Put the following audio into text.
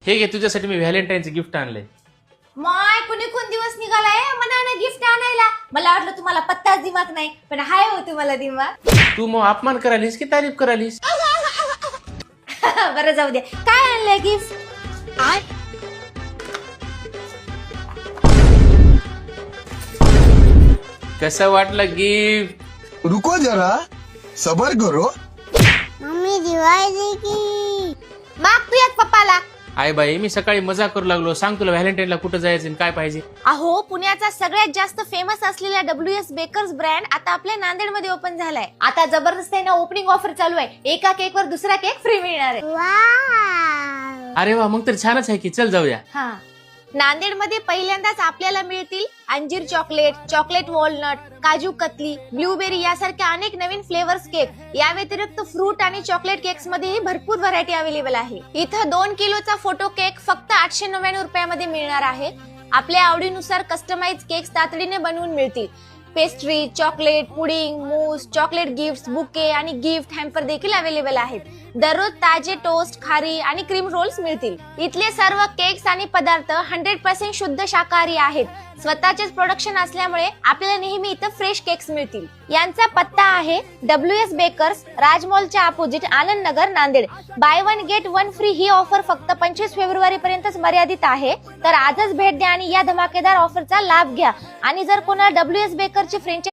हे घे तुझ्यासाठी मी व्हॅलेंटाईनचं गिफ्ट आणलंय. माय कुणी कोण दिवस निघालाय मनानं गिफ्ट आणायला. मला वाटलं तुम्हाला पत्ताच दिमाग नाही, पण हाय हो तुम्हाला दिमाग. तू मग अपमान करालीस की तारीफ करालीस? बरं जाऊ दे, काय आणलंय गिफ्ट? कसं वाटलं गिफ्ट? रुको जरा सबर करो. मम्मी दिवाळी की माग तू यात पप्पाला. आई बाई मी सकाळी मजा करू लागलो. सांग तुला व्हॅलेंटाईनला कुठं जायचं आणि काय पाहिजे? अहो पुण्याचा सगळ्यात जास्त फेमस असलेला WS बेकर्स ब्रँड आता आपल्या नांदेडमध्ये ओपन झालाय. आता जबरदस्त आहे ना, ओपनिंग ऑफर चालू आहे. एका केकवर दुसरा केक फ्री मिळणार आहे. अरे वा, मग तर छानच आहे की. चल जाऊया. हा, नांदेडमध्ये पहिल्यांदाच आपल्याला मिळतील अंजीर chocolate, chocolate walnut, kaju katli, blueberry यासारख्या अनेक नवीन फ्लेवर्स केक. या व्यतिरिक्त फ्रूट आणि चॉकलेट केक्स मध्येही भरपूर व्हरायटी अवेलेबल आहे. इथं 2 किलोचा फोटो केक फक्त 899 रुपयामध्ये मिळणार आहे. आपल्या आवडीनुसार कस्टमाइज केक्स तातडीने बनवून मिळतील. पेस्ट्री, चॉकलेट, पुडिंग, मूस, चॉकलेट गिफ्ट्स, बुके आणि गिफ्ट हॅम्पर देखील अवेलेबल आहेत. दररोज ताजे टोस्ट, खारी आणि क्रीम रोल्स मिळतील. इथले सर्व केक्स आणि पदार्थ 100% शुद्ध शाकाहारी आहेत. स्वतःचेच प्रोडक्शन असल्यामुळे आपल्याला नेहमी इथं फ्रेश केक्स मिळतील. यांचा पत्ता आहे WS bakers, राजमॉलच्या opposite, Anand Nagar, Nanded. Bye 1 gate 1 free ही ऑफर फक्त 25 फेब्रुवारी पर्यंतच मर्यादित आहे. तर आजच भेट द्या आणि या धमाकेदार ऑफरचा लाभ घ्या. आणि जर कोणाला WS बेकरची फ्रेंचाइजी